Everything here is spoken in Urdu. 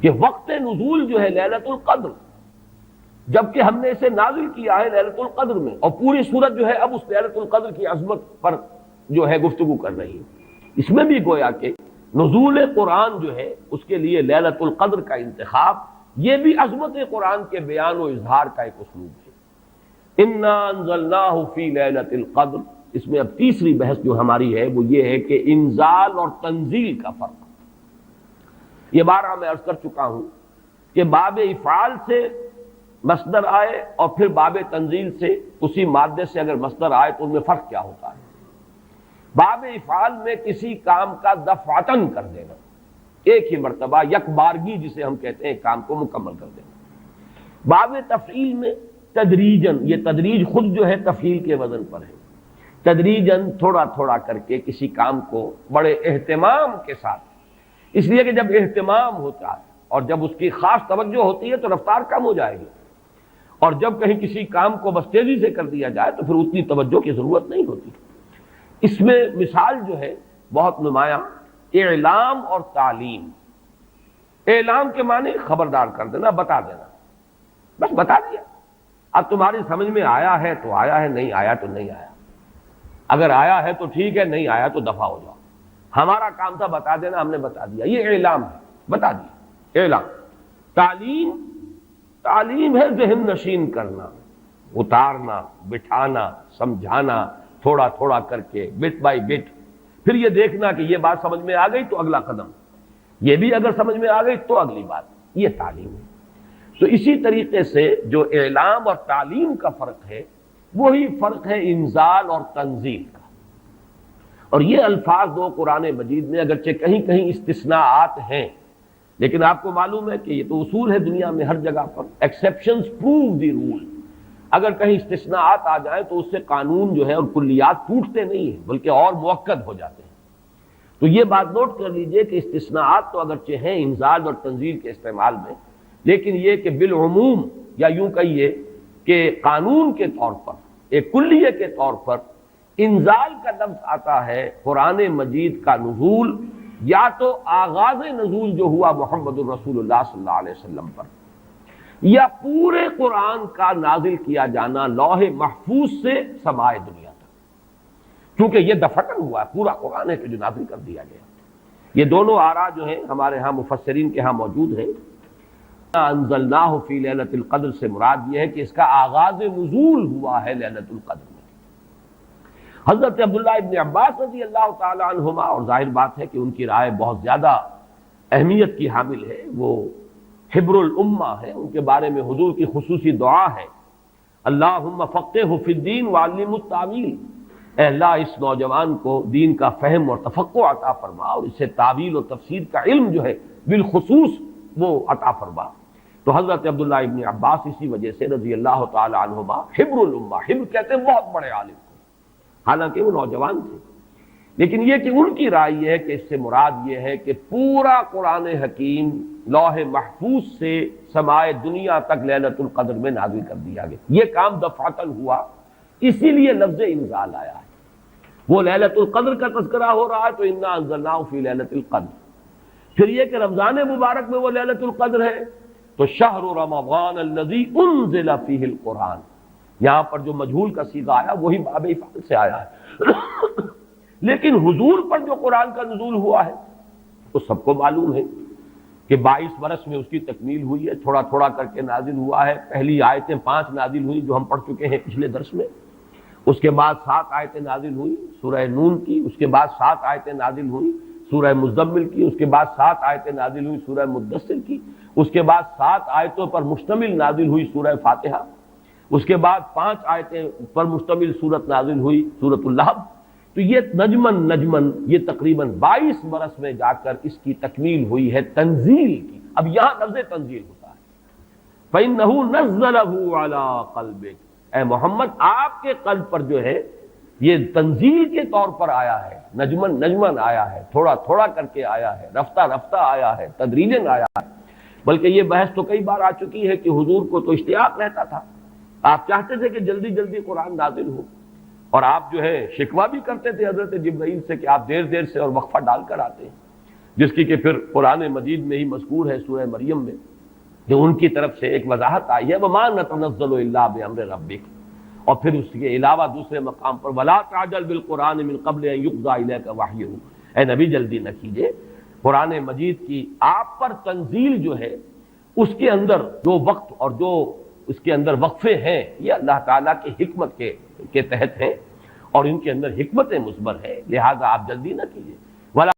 کہ وقت نزول جو ہے لیلۃ القدر، جبکہ ہم نے اسے نازل کیا ہے لیلۃ القدر میں، اور پوری سورت جو ہے اب اس لیلۃ القدر کی عظمت پر جو ہے گفتگو کر رہی ہے۔ اس میں بھی گویا کہ نزول قرآن جو ہے اس کے لیے لیلۃ القدر کا انتخاب، یہ بھی عظمت قرآن کے بیان و اظہار کا ایک اسلوب ہے۔ انا انزلناہ فی لیلۃ القدر، اس میں اب تیسری بحث جو ہماری ہے وہ یہ ہے کہ انزال اور تنزیل کا فرق۔ یہ بارہ میں عرض کر چکا ہوں کہ باب افعال سے مصدر آئے اور پھر باب تنزیل سے اسی مادے سے اگر مصدر آئے تو ان میں فرق کیا ہوتا ہے۔ باب افعال میں کسی کام کا دفعتن کر دینا، ایک ہی مرتبہ یک بارگی جسے ہم کہتے ہیں کام کو مکمل کر دینا۔ باب تفعیل میں تدریجن، یہ تدریج خود جو ہے تفعیل کے وزن پر ہے، تدریجن تھوڑا تھوڑا کر کے کسی کام کو بڑے اہتمام کے ساتھ، اس لیے کہ جب اہتمام ہوتا ہے اور جب اس کی خاص توجہ ہوتی ہے تو رفتار کم ہو جائے گی، اور جب کہیں کسی کام کو بس تیزی سے کر دیا جائے تو پھر اتنی توجہ کی ضرورت نہیں ہوتی۔ اس میں مثال جو ہے بہت نمایاں اعلام اور تعلیم۔ اعلام کے معنی خبردار کر دینا، بتا دینا، بس بتا دیا، اب تمہاری سمجھ میں آیا ہے تو آیا ہے، نہیں آیا تو نہیں آیا، اگر آیا ہے تو ٹھیک ہے، نہیں آیا تو دفع ہو جاؤ۔ ہمارا کام تھا بتا دینا، ہم نے بتا دیا، یہ اعلام ہے، بتا دیا اعلام۔ تعلیم، تعلیم ہے ذہن نشین کرنا، اتارنا، بٹھانا، سمجھانا، تھوڑا تھوڑا کر کے بٹ بائی بٹ، پھر یہ دیکھنا کہ یہ بات سمجھ میں آ گئی تو اگلا قدم، یہ بھی اگر سمجھ میں آ گئی تو اگلی بات، یہ تعلیم ہے۔ تو اسی طریقے سے جو اعلام اور تعلیم کا فرق ہے وہی فرق ہے انزال اور تنزیل کا۔ اور یہ الفاظ دو قرآن مجید میں اگرچہ کہیں کہیں استثناءات ہیں، لیکن آپ کو معلوم ہے کہ یہ تو اصول ہے دنیا میں ہر جگہ پر، ایکسیپشنز پروو دی رول۔ اگر کہیں استثناءات آ جائیں تو اس سے قانون جو ہے اور کلیات ٹوٹتے نہیں ہیں بلکہ اور مؤکد ہو جاتے ہیں۔ تو یہ بات نوٹ کر لیجئے کہ استثناءات تو اگرچہ ہیں انزال اور تنزیل کے استعمال میں، لیکن یہ کہ بالعموم یا یوں کہیے کہ قانون کے طور پر، ایک کلیے کے طور پر انزال کا لفظ آتا ہے قرآن مجید کا نزول یا تو آغاز نزول جو ہوا محمد الرسول اللہ صلی اللہ علیہ وسلم پر، یا پورے قرآن کا نازل کیا جانا لوح محفوظ سے سمائے دنیا تک، کیونکہ یہ دفعتاً ہوا ہے، پورا قرآن ہے کہ جو نازل کر دیا گیا۔ یہ دونوں آراء جو ہیں ہمارے ہاں مفسرین کے ہاں موجود ہیں۔ انزلناہ فی لیلۃ القدر سے مراد یہ ہے کہ اس کا آغاز نزول ہوا ہے لیلۃ القدر میں۔ حضرت عبداللہ ابن عباس رضی اللہ تعالی عنہما، اور ظاہر بات ہے کہ ان کی رائے بہت زیادہ اہمیت کی حامل ہے، وہ حبر الامہ ہے، ان کے بارے میں حضور کی خصوصی دعا ہے، اللہم فقہہ فی الدین وعلمہ التاویل، اے اللہ اس نوجوان کو دین کا فہم اور تفقہ عطا فرما اور اسے تعویل اور تفسیر کا علم جو ہے بالخصوص وہ عطا فرما۔ تو حضرت عبداللہ ابن عباس اسی وجہ سے رضی اللہ تعالی عنہما حبر الامہ، حبر کہتے ہیں بہت بڑے عالم کو، حالانکہ وہ نوجوان تھے، لیکن یہ کہ ان کی رائے یہ ہے کہ اس سے مراد یہ ہے کہ پورا قرآن حکیم لوح محفوظ سے سمائے دنیا تک لیلۃ القدر میں نازل کر دیا گیا۔ یہ کام دفعتاً ہوا، اسی لیے لفظ انزال آیا ہے۔ وہ لیلۃ القدر کا تذکرہ ہو رہا ہے تو انا انزلناہ فی لیلۃ القدر، پھر یہ کہ رمضان مبارک میں وہ لیلۃ القدر ہے تو شہر رمضان الذی انزل فیہ القرآن، یہاں پر جو مجہول کا صیغہ آیا وہی باب افعال سے آیا ہے۔ لیکن حضور پر جو قرآن کا نزول ہوا ہے تو سب کو معلوم ہے کہ 22 برس میں اس کی تکمیل ہوئی ہے، تھوڑا تھوڑا کر کے نازل ہوا ہے۔ پہلی آیتیں 5 نازل ہوئی جو ہم پڑھ چکے ہیں پچھلے درس میں، اس کے بعد 7 آیتیں نازل ہوئی سورہ نون کی، اس کے بعد 7 آیتیں نازل ہوئی سورہ مزمل کی، اس کے بعد 7 آیتیں نازل ہوئی سورہ مدثر کی، اس کے بعد 7 آیتوں پر مشتمل نازل ہوئی سورہ فاتحہ، اس کے بعد 5 آیتیں پر مشتمل سورت نازل ہوئی سورۃ اللہب۔ تو یہ نجمن یہ تقریباً 22 برس میں جا کر اس کی تکمیل ہوئی ہے تنزیل کی۔ اب یہاں لفظ تنزیل ہوتا ہے، فَإِنَّهُ نَزَّلَهُ عَلَىٰ قَلْبِكَ، اے محمد آپ کے قلب پر جو ہے یہ تنزیل کے طور پر آیا ہے، نجمن آیا ہے، تھوڑا تھوڑا کر کے آیا ہے، رفتہ رفتہ آیا ہے، تدریجاً آیا ہے۔ بلکہ یہ بحث تو کئی بار آ چکی ہے کہ حضور کو تو اشتیاق رہتا تھا، آپ چاہتے تھے کہ جلدی جلدی قرآن نازل ہو، اور آپ جو ہے شکوہ بھی کرتے تھے حضرت جبرائیل سے کہ آپ دیر دیر سے اور وقفہ ڈال کر آتے ہیں، جس کی کہ پھر قرآن مجید میں ہی مذکور ہے سورہ مریم میں کہ ان کی طرف سے ایک وضاحت آئی ہے وَمَا نَتَنَزَّلُ إِلَّا بِأَمْرِ رَبِّكَ، اور پھر اس کے علاوہ دوسرے مقام پر وَلَا تَعْجَلْ بِالْقُرْآنِ مِن قَبْلِ أَن يُقْضَىٰ إِلَيْكَ وَحْيُهُ، اے نبی جلدی نہ کیجیے، قرآن مجید کی آپ پر تنزیل جو ہے اس کے اندر جو وقت اور جو اس کے اندر وقفے ہیں یہ اللہ تعالیٰ کی حکمت کے تحت ہیں، اور ان کے اندر حکمت مثمر ہے، لہذا آپ جلدی نہ کیجیے۔